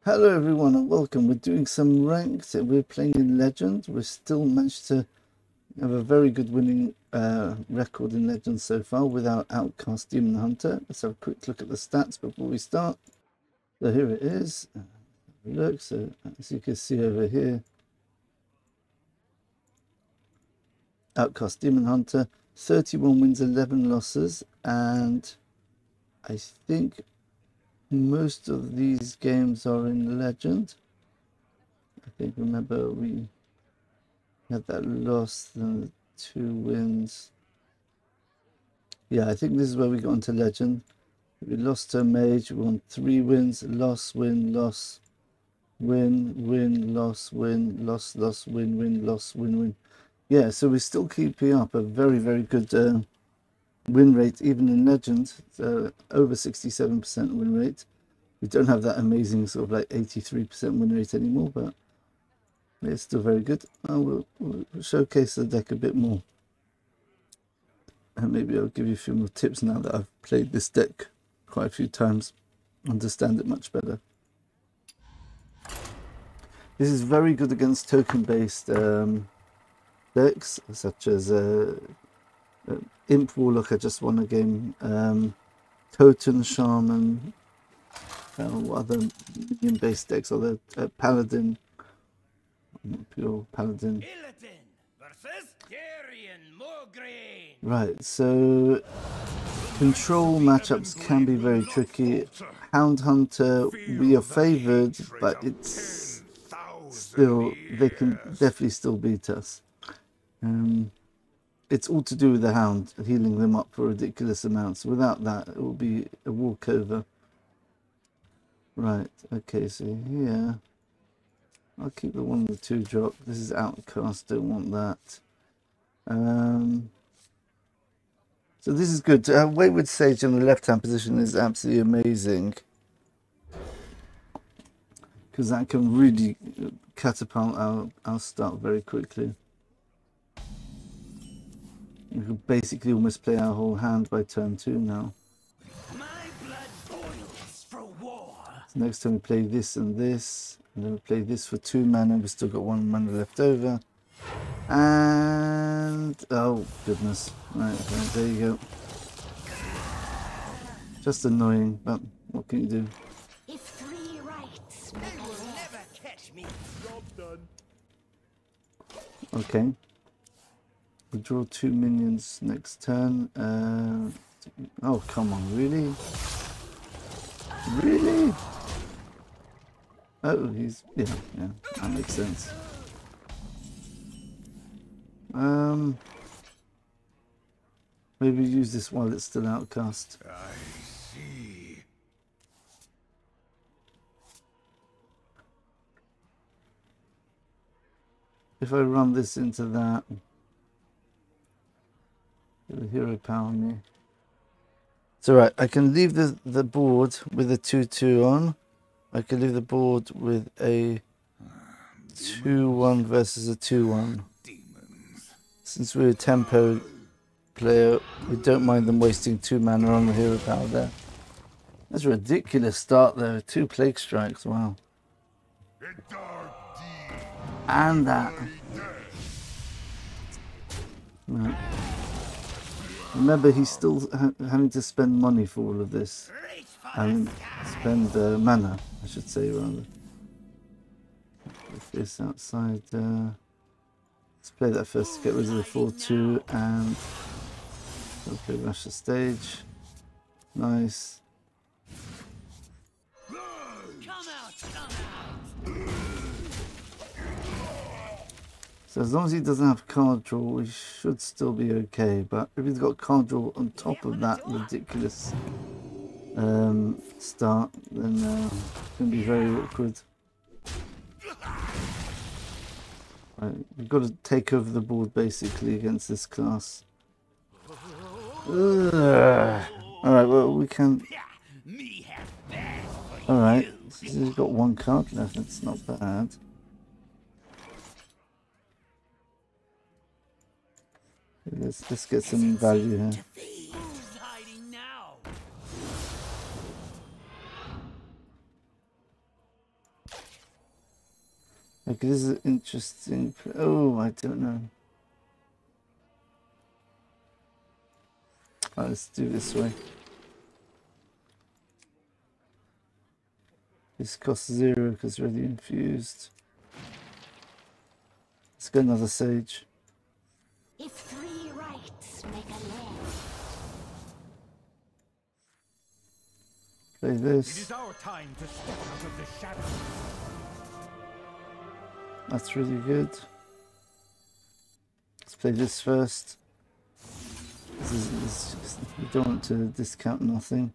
Hello everyone and welcome. We're doing some ranked. We're playing in Legend. We've still managed to have a very good winning record in Legend so far with our Outcast Demon Hunter. Let's have a quick look at the stats before we start. So here it is. Look, so as you can see over here, Outcast Demon Hunter, 31 wins, 11 losses, and I think most of these games are in Legend. I think, remember, we had that loss, then 2 wins. Yeah, I think this is where we got into Legend. We lost to a mage, we won 3 wins, loss, win, loss, win, win, loss, win, loss, loss, win, win, loss, win, win. Yeah, so we're still keeping up a very, very good win rate, even in Legend. Over 67% win rate. We don't have that amazing sort of like 83% win rate anymore, but it's still very good. We'll showcase the deck a bit more. And maybe I'll give you a few more tips now that I've played this deck quite a few times. Understand it much better. This is very good against token-based decks, such as Imp Warlock. I just won a game. Totem Shaman. What other minion-based decks are there? Paladin. Pure Paladin. Right, so control matchups can be very tricky. Hound Hunter, we are favoured, but it's still, they can definitely still beat us. It's all to do with the Hound, healing them up for ridiculous amounts. Without that, it will be a walkover. Right, okay, so here, I'll keep the 1 and the 2 drop. This is Outcast, don't want that. So this is good. Wayward Sage in the left-hand position is absolutely amazing, because that can really catapult our start very quickly. We can basically almost play our whole hand by turn 2 now. So next time we play this and this, and then we play this for 2 mana. We've still got 1 mana left over. And oh goodness, right, okay, there you go. Just annoying, but what can you do? If 3 rights will never catch me. Job done. Okay. We draw 2 minions next turn. Oh come on, really? Really? Oh, he's yeah, that makes sense. Maybe use this while it's still Outcast. I see. If I run this into that, it'll hero power me. It's alright, I can leave the board with a 2/2 on. I can leave the board with a 2/1 versus a 2/1. Since we're a tempo player, we don't mind them wasting 2 mana on the hero power there. That's a ridiculous start there, 2 plague strikes, wow. And that. Right. Remember, he's still having to spend money for all of this. And spend mana, I should say, rather. If this outside, let's play that first to get rid of the 4/2 and okay, rush the stage. Nice. So as long as he doesn't have card draw, we should still be okay. But if he's got card draw on top of that ridiculous start, then it's going to be very awkward. Right, we've got to take over the board basically against this class. Alright, well we can... Alright, so he's got 1 card left, that's not bad. Let's get some value here. Okay, this is an interesting. Oh, I don't know. Right, let's do this way. This costs 0 because already infused. Let's get another sage. If 3 rights make a land, Play It this. is our time to step out of the shadows. That's really good. Let's play this first. We don't want to discount nothing.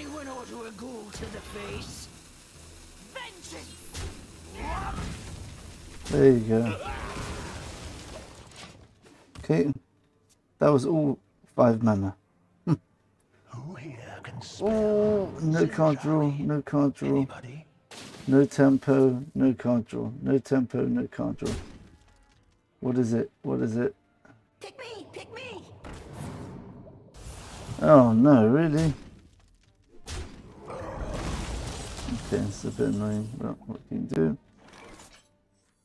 anyone order a ghoul to the face? Vengeance! There you go. Okay, that was all 5 mana. Who here can spell Oh, no card draw, no card draw. anybody? No tempo, no card draw. No tempo, no card draw. What is it? What is it? Pick me! Pick me! Oh no, really? Okay, it's a bit annoying, but what can you do?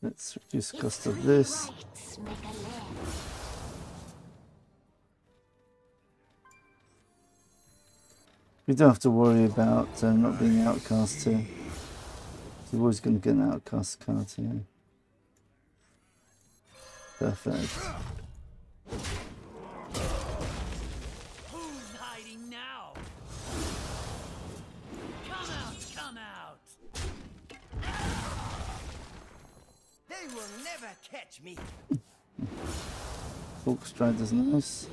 Let's reduce the cost of this. Rights make a land. We don't have to worry about not being outcast here. We're always going to get an outcast card here. Perfect. Who's hiding now? Come out! Come out! They will never catch me. Orc Strider's nice.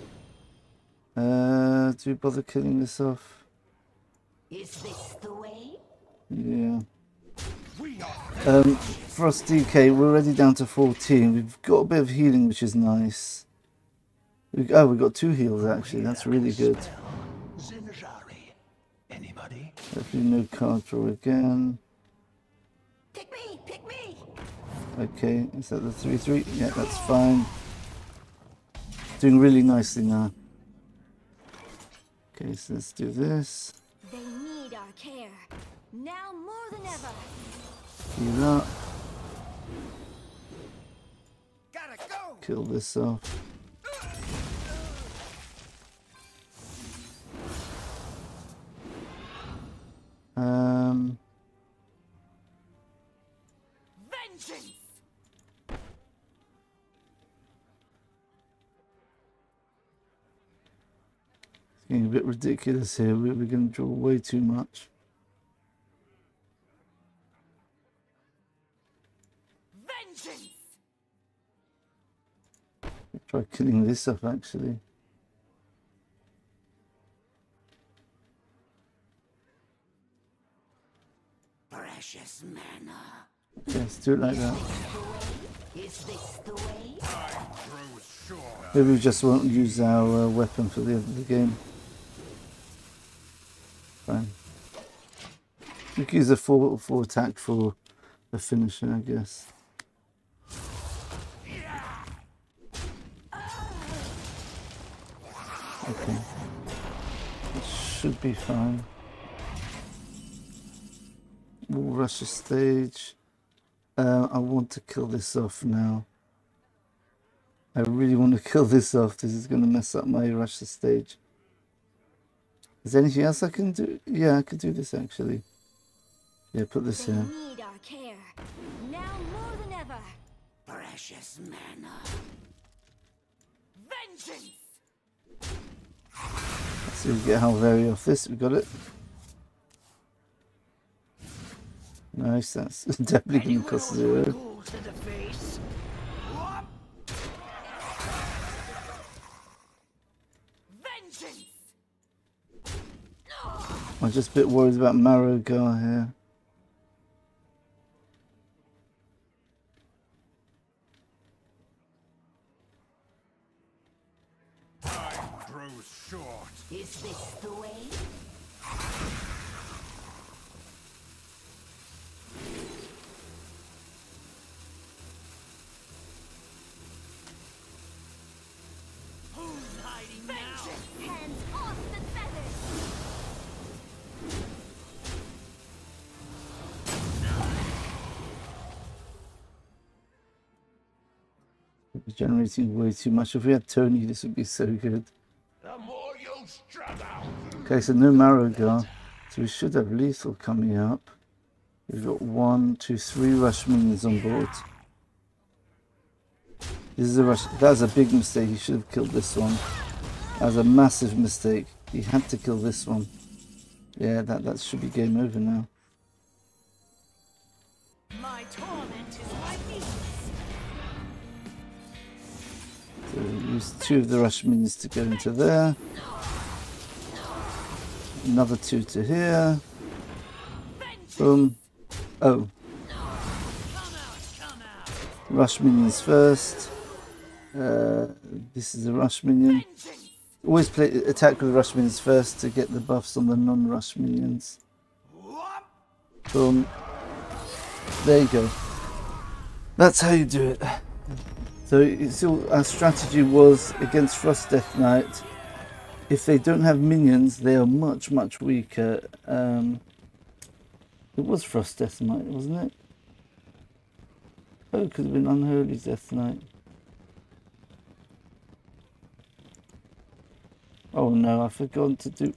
Do we bother killing this off? Is this the way? Yeah. Frost DK, we're already down to 14. We've got a bit of healing, which is nice. We've got 2 heals actually. That's really good. Menagerie. Anybody? Hopefully no card draw again. Pick me! Pick me! Okay, is that the 3/3? Yeah, that's fine. Doing really nicely now. Okay, so let's do this. They need our care. Now more than ever. Heal up. Gotta go! Kill this off. Vengeance! It's getting a bit ridiculous here. We're going to draw way too much. Vengeance! Try killing this off actually. Precious mana. Okay, let's do it like that. Is this the way? Maybe we just won't use our weapon for the end of the game. Fine. We can use a full attack for the finisher, I guess. Okay. It should be fine. We'll rush the stage. I want to kill this off now. I really want to kill this off. This is going to mess up my rush the stage. Is there anything else I can do? Yeah, I could do this actually. Yeah, put this They here. need our care. Now more than ever. Precious mana. Vengeance! Let's see if we get Halvery off this. We got it. Nice, that's definitely going to cost 0. Ghouls to the face. Vengeance! I'm just a bit worried about Marrogar here. Time grows short. Is this the way? Who's hiding now? Generating way too much. If we had Tony, this would be so good. The more you struggle. Okay, so no Marrow, so we should have lethal coming up. We've got 1, 2, 3 rush minions on board. This is a rush. That's a big mistake. He should have killed this one. That was a massive mistake. He had to kill this one. Yeah, that should be game over now. My torment is my weakness. So use 2 of the rush minions to go into there. Another 2 to here. Boom. Oh. Rush minions first. This is a rush minion. Always attack with rush minions first to get the buffs on the non-rush minions. Boom. There you go. That's how you do it. So our strategy was against Frost Death Knight. If they don't have minions, they are much, much weaker. It was Frost Death Knight, wasn't it? Oh, it could have been Unholy Death Knight. Oh no, I forgot to do...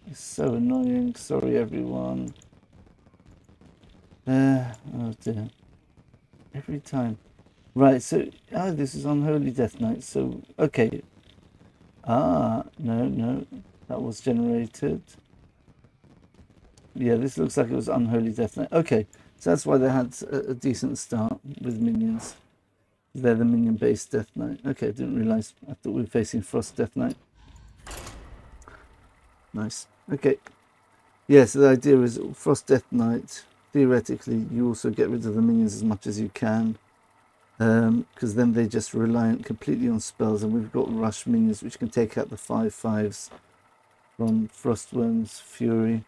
It's so annoying. Sorry, everyone. Oh dear. Every time. Right, so... Oh, this is Unholy Death Knight. So, okay. Ah, no. That was generated. Yeah, this looks like it was Unholy Death Knight. Okay, so that's why they had a decent start with minions. They're the minion-based Death Knight. Okay, I didn't realise. I thought we were facing Frost Death Knight. Nice. Okay. Yeah, so the idea is Frost Death Knight, theoretically, you also get rid of the minions as much as you can. Because then they're just reliant completely on spells, and we've got rush minions which can take out the 5/5s from Frostworm's Fury.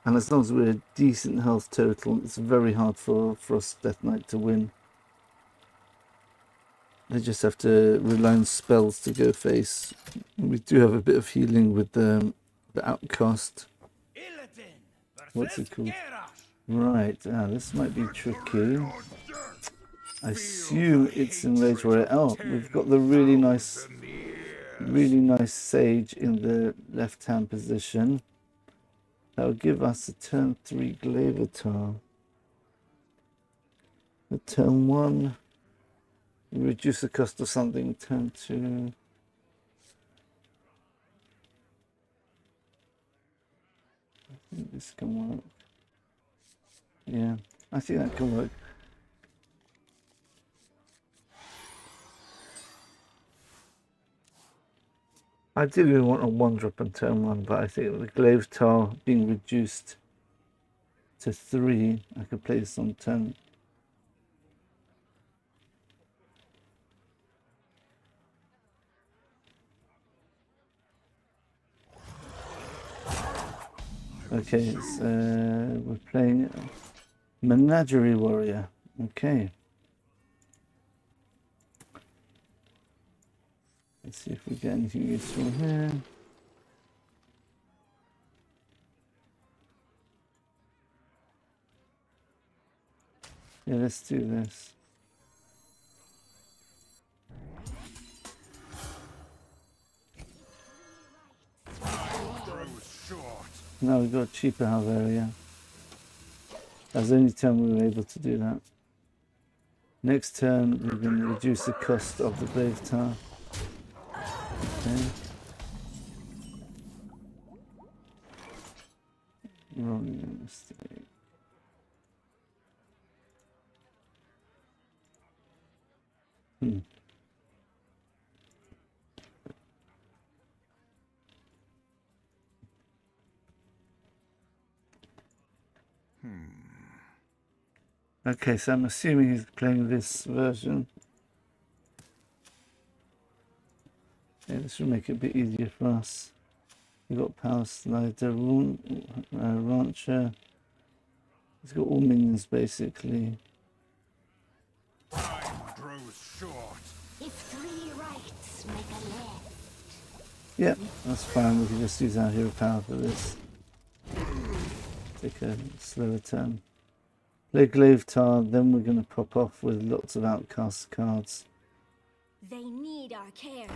And as long as we're a decent health total, it's very hard for Frost Death Knight to win. They just have to rely on spells to go face. We do have a bit of healing with the Outcast. What's it called? Right, this might be tricky. I assume it's in Rage Warrior. Oh, we've got the really nice Sage in the left-hand position. That will give us a turn 3 Glaivatar. The turn 1. Reduce the cost of something. Turn 2. I think this can work. Yeah, I think that can work. I didn't want a 1-drop on turn 1, but I think the Glaivatar being reduced to 3, I could play this on turn. Okay, so we're playing Menagerie Warrior. Okay. Let's see if we get anything useful here. Yeah, let's do this. Now we've got a cheaper health area. That's the only turn we were able to do that. Next turn, we're going to reduce the cost of the Glaivatar. Okay. Wrong mistake. Okay, so I'm assuming he's playing this version. Yeah, this will make it a bit easier for us. We've got Power Slider, Rancher. He's got all minions basically. Time grows short. If 3 rights make a left. Yep, that's fine. We can just use our hero power for this. Take a slower turn. Play Glaivatar, then we're going to pop off with lots of Outcast cards. They need our care.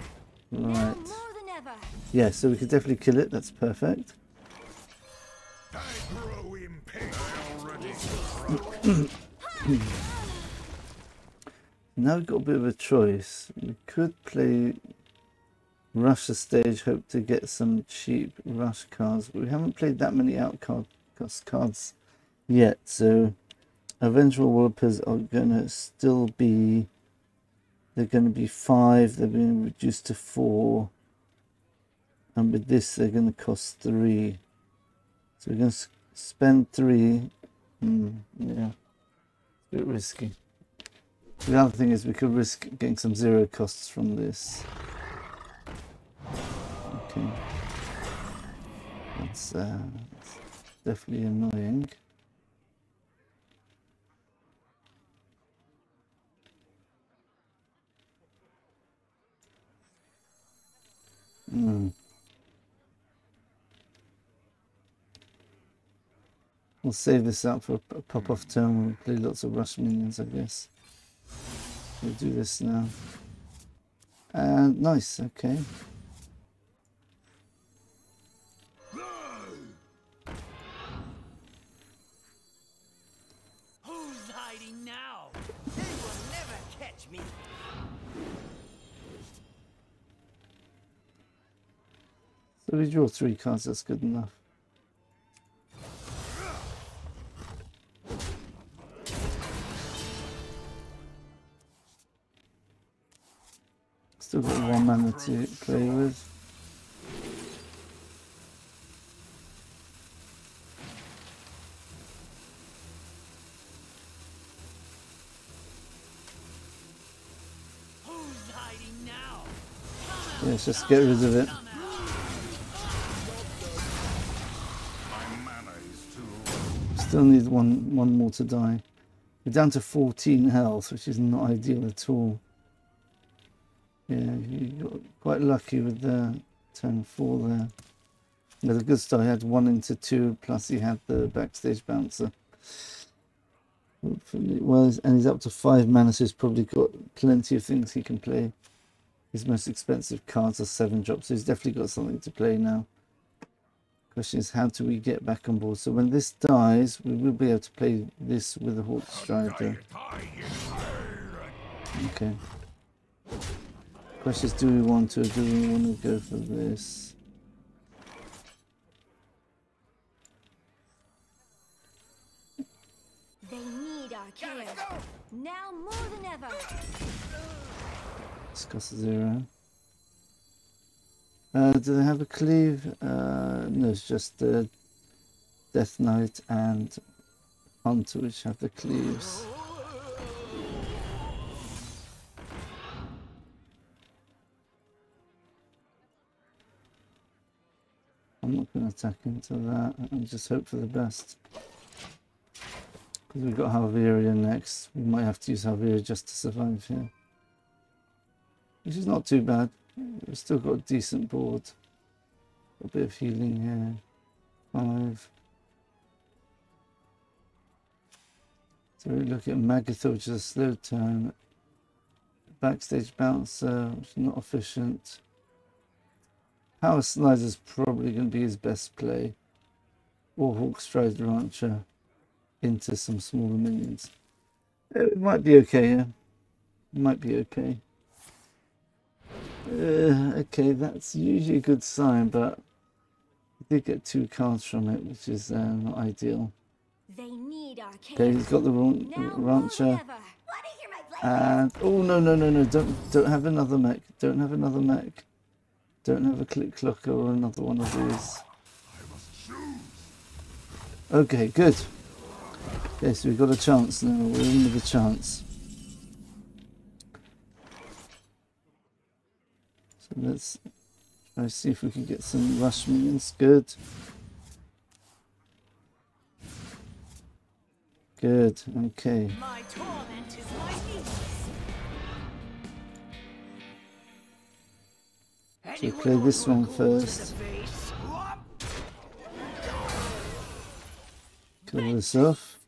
Right. Now more than ever. Yeah, so we could definitely kill it. That's perfect. I grow impatient. Now we've got a bit of a choice. We could play Rush the stage, hope to get some cheap Rush cards. But we haven't played that many Outcast cards yet, so Vengeful Wallopers are going to still be... They're going to be 5, they're being reduced to 4. And with this, they're going to cost 3. So we're going to spend 3. Yeah, a bit risky. The other thing is we could risk getting some 0 costs from this. Okay. That's definitely annoying. We'll save this out for a pop-off turn. We'll play lots of rush minions, I guess. We'll do this now. And nice, okay. Who's hiding now? They will never catch me. So we draw 3 cards, that's good enough. Still got 1 mana to play with. Who's hiding now? Yeah, let's just get rid of it. My mana is too. Still need one more to die. We're down to 14 health, which is not ideal at all. Yeah, you got quite lucky with the turn 4 there. With a good start, he had 1 into 2, plus he had the backstage bouncer. Hopefully, well, and he's up to 5 mana, so he's probably got plenty of things he can play. His most expensive cards are 7 drops, so he's definitely got something to play now. Question is, how do we get back on board? So when this dies, we will be able to play this with a Hawk Strider. Okay. Question is, do we want to, or do we want to go for this? They need our care. Now more than ever. Discuss 0. Do they have a cleave? No, it's just Death Knight and Hunter which have the cleaves. I'm not going to attack into that and just hope for the best. Because we've got Halveria next. We might have to use Halveria just to survive here. Which is not too bad. We've still got a decent board. A bit of healing here. 5. So we look at Magathor, which is a slow turn. Backstage Bouncer, which is not efficient. Power Slider is probably going to be his best play. Or Hawk Strider Rancher into some smaller minions. It might be okay here. It might be okay. Okay, that's usually a good sign, but we did get 2 cards from it, which is not ideal. They need our care. Okay, he's got the Rancher. And oh no! Don't have another mech. Don't have another mech. Don't have a Click Clocker or another one of these. Okay, good. Okay, so we've got a chance now. We're in with a chance. So let's try to see if we can get some rush minions. Good. Good, okay. My torment is my ease. So play this one first. Kill this off.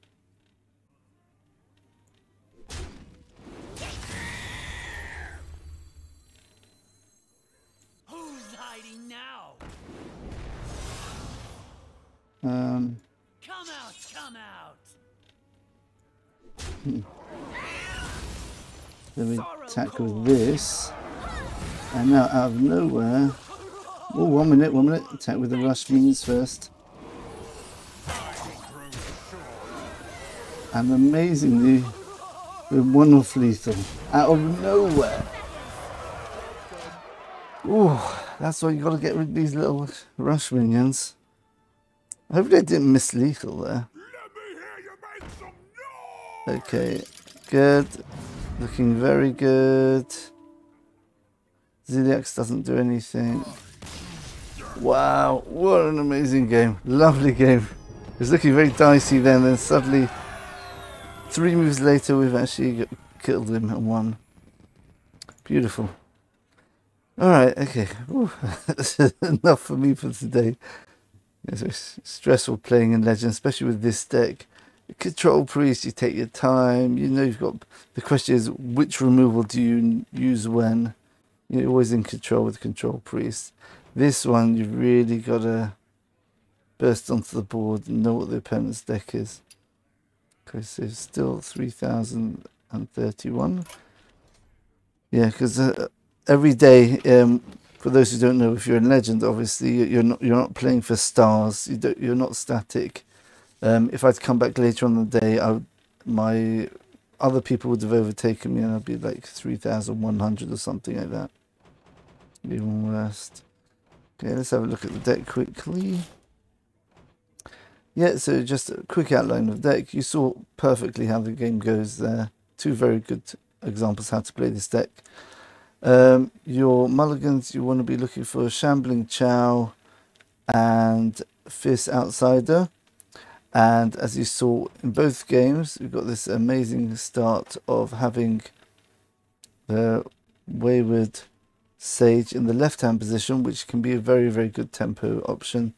Nothing now. Um, Come out, come out. then we attack with this. And now out of nowhere... Oh, 1 minute, 1 minute. Attack with the rush minions first. And amazingly, we're 1-off lethal. Out of nowhere. Ooh, that's why you got to get rid of these little rush minions. Hopefully I didn't miss lethal there. Okay, good. Looking very good. Ziliax doesn't do anything. Wow, what an amazing game. Lovely game. It was looking very dicey then suddenly 3 moves later we've actually killed him and won. Beautiful. Alright, okay. That's enough for me for today. It's stressful playing in Legend, especially with this deck. Control Priest, you take your time. You know you've got... The question is, which removal do you use when? You're always in control with Control Priest. This one, you've really got to burst onto the board and know what the opponent's deck is. Okay, so still 3,031. Yeah, because every day, for those who don't know, if you're in Legend, obviously you're not playing for stars. You're not static. If I'd come back later on the day, my other people would have overtaken me, and I'd be like 3,100 or something like that. Even worse. Okay, let's have a look at the deck quickly. Yeah, so just a quick outline of the deck. You saw perfectly how the game goes there. 2 very good examples how to play this deck. Your mulligans, you want to be looking for Shambling Chow and Fierce Outsider. And as you saw in both games, we've got this amazing start of having the Wayward Sage in the left-hand position, which can be a very, very good tempo option.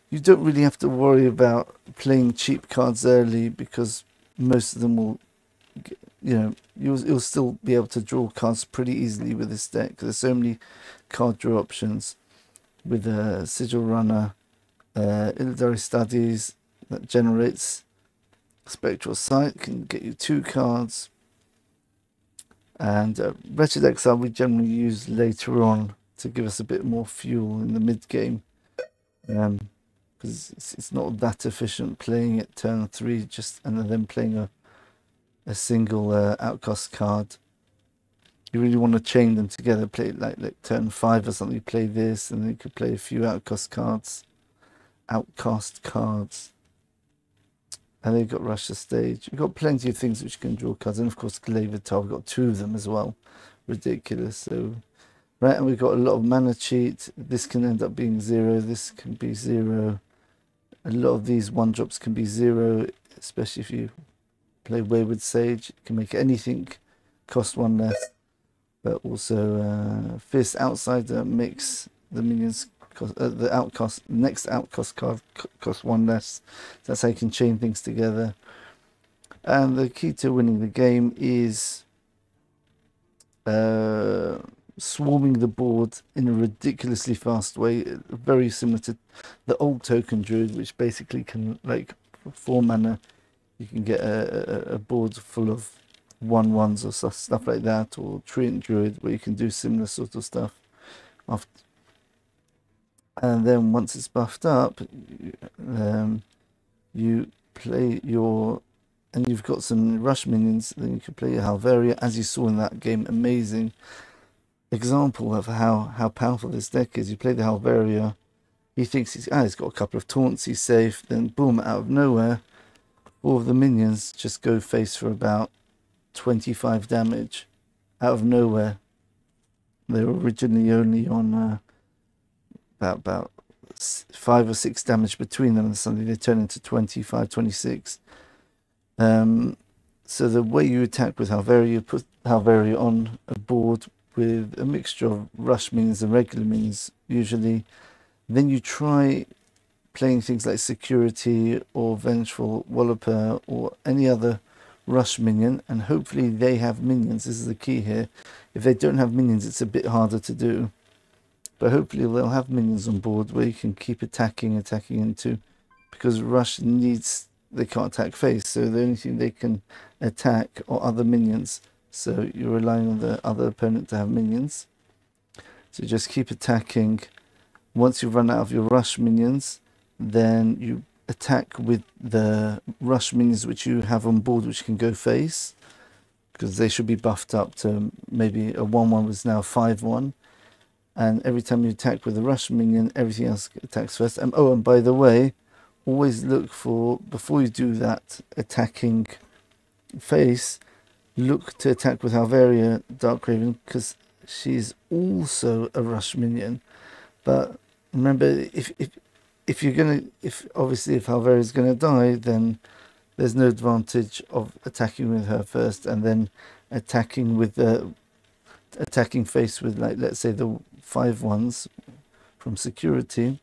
You don't really have to worry about playing cheap cards early because most of them will, you know, you'll still be able to draw cards pretty easily with this deck. There's so many card draw options with a Sigil Runner, Illidari Studies that generates Spectral Sight, can get you 2 cards. And Wretched Exile we generally use later on to give us a bit more fuel in the mid game, because it's not that efficient playing it turn 3 and then playing a single Outcast card. You really want to chain them together, play it like turn 5 or something. You play this, and then you could play a few Outcast cards. And then you've got Rush the Stage. You've got plenty of things which can draw cards. And of course, Glaivatar, we've got 2 of them as well. Ridiculous. So, right, and we've got a lot of mana cheat. This can end up being 0. This can be 0. A lot of these 1-drops can be 0, especially if you play Wayward Sage. You can make anything cost 1 less. But also, Fierce Outsider makes the minions... the next Outcast card costs 1 less. That's how you can chain things together. And the key to winning the game is swarming the board in a ridiculously fast way, very similar to the old Token Druid, which basically can, like, for 4 mana, you can get a board full of 1/1s or stuff like that, or Treant Druid, where you can do similar sort of stuff. And then once it's buffed up, you play your... And you've got some rush minions, then you can play your Halveria, as you saw in that game. Amazing example of how powerful this deck is. You play the Halveria, he thinks he's got a couple of taunts, he's safe, then boom, out of nowhere, 4 of the minions just go face for about 25 damage. Out of nowhere. They were originally only on... about 5 or 6 damage between them, and suddenly they turn into 25, 26. So the way you attack with Halveria, you put Halveria on a board with a mixture of rush minions and regular minions usually. Then you try playing things like Security or Vengeful Walloper or any other rush minion, and hopefully they have minions. This is the key here. If they don't have minions, it's a bit harder to do. but hopefully they'll have minions on board where you can keep attacking into, because Rush needs, they can't attack face, so the only thing they can attack are other minions, so you're relying on the other opponent to have minions. So just keep attacking. Once you've run out of your Rush minions, then you attack with the Rush minions which you have on board, which can go face, because they should be buffed up to maybe a 1-1 was now 5-1. And every time you attack with a Rush minion, everything else attacks first. And oh, and by the way, always look for, before you do that attacking face, look to attack with Halvaria Dark Raven, because she's also a Rush minion. But remember, if you're gonna, if Halvaria is gonna die, then there's no advantage of attacking with her first and then attacking with the attacking face with, like, let's say the 5-1s from security.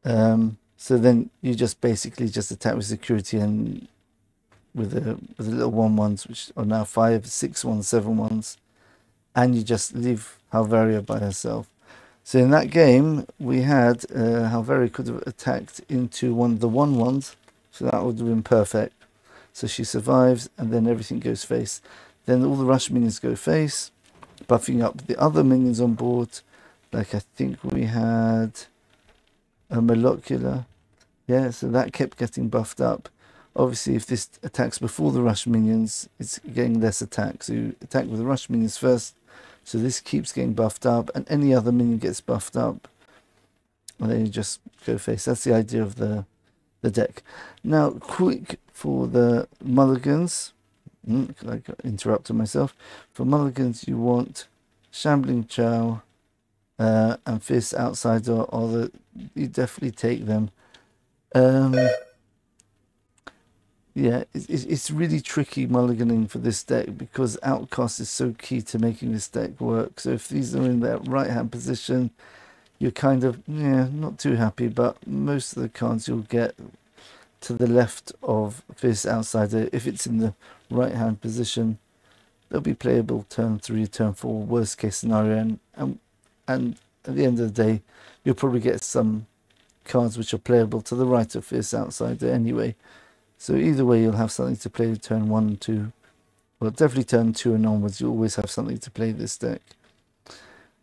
So then you just basically just attack with security and with the little 1-1s, which are now 5, 6-1s, 7-1s, and you just leave Halvaria by herself. So in that game we had Halvaria could have attacked into one of the 1-1s, so that would have been perfect. So she survives, and then everything goes face. Then all the Rush minions go face, buffing up the other minions on board. Like I think we had a Molecular. Yeah, so that kept getting buffed up. Obviously, if this attacks before the Rush minions, it's getting less attack. So you attack with the Rush minions first. So this keeps getting buffed up, and any other minion gets buffed up. And then you just go face. That's the idea of the deck. Now, quick for the Mulligans. I interrupted myself. For Mulligans, you want Shambling Chow and Fierce Outsider. You definitely take them. Yeah, it's really tricky mulliganing for this deck, because Outcast is so key to making this deck work. So if these are in that right hand position, you're kind of, yeah, not too happy, but most of the cards you'll get to the left of Fierce Outsider, if it's in the right hand position, they'll be playable turn 3, turn 4, worst case scenario, and at the end of the day, you'll probably get some cards which are playable to the right of Fierce Outsider anyway. So either way, you'll have something to play turn 1 and 2. Well, definitely turn 2 and onwards, you always have something to play this deck.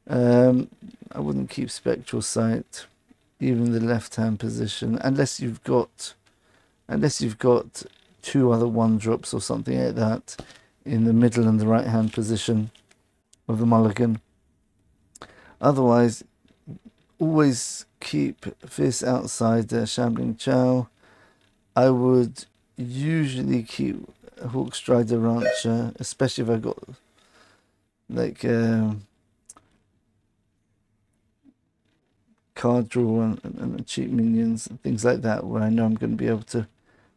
I wouldn't keep Spectral Sight, even the left-hand position, unless you've got 2 other 1-drops or something like that in the middle and the right-hand position of the mulligan. Otherwise, always keep Fierce Outsider, Shambling Chow. I would usually keep Hawkstrider Rancher, especially if I got like card draw and cheap minions and things like that, where I know I'm going to be able to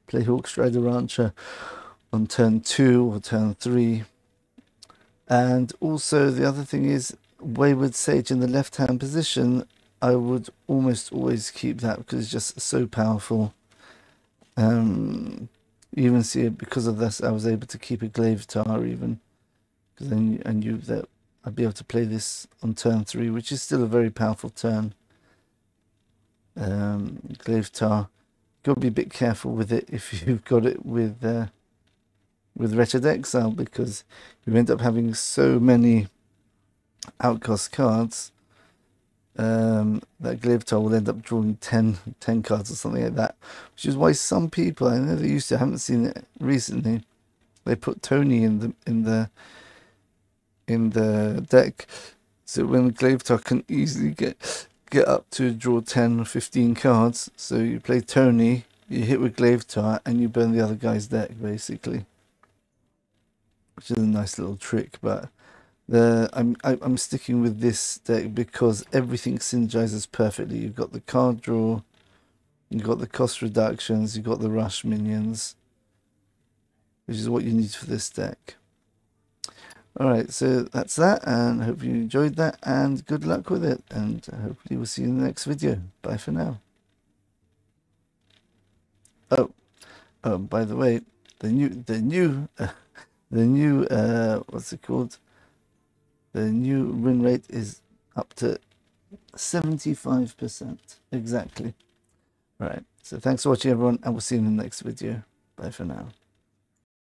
play Hawkstrider Rancher on turn 2 or turn 3. And also the other thing is Wayward Sage in the left hand position. I would almost always keep that because it's just so powerful. You even see it because of this. I was able to keep a Glaive Tar even, because then I knew that I'd be able to play this on turn 3, which is still a very powerful turn. Glaive Tar, got to be a bit careful with it if you've got it with Wretched Exile, because you end up having so many Outcast cards that Glaive Tar will end up drawing 10 cards or something like that, which is why some people, I know they used to, I haven't seen it recently, they put Tony in the deck, so when Glaive Tar can easily get up to draw 10 or 15 cards. So you play Tony, you hit with Glaive Tar, and you burn the other guy's deck basically, which is a nice little trick. But I'm sticking with this deck because everything synergizes perfectly. You've got the card draw, you've got the cost reductions, you've got the rush minions, which is what you need for this deck. Alright, so that's that, and I hope you enjoyed that, and good luck with it, and hopefully we'll see you in the next video. Bye for now. Oh, by the way, the new what's it called? The new win rate is up to 75% exactly. Right, so thanks for watching everyone, and we'll see you in the next video. Bye for now.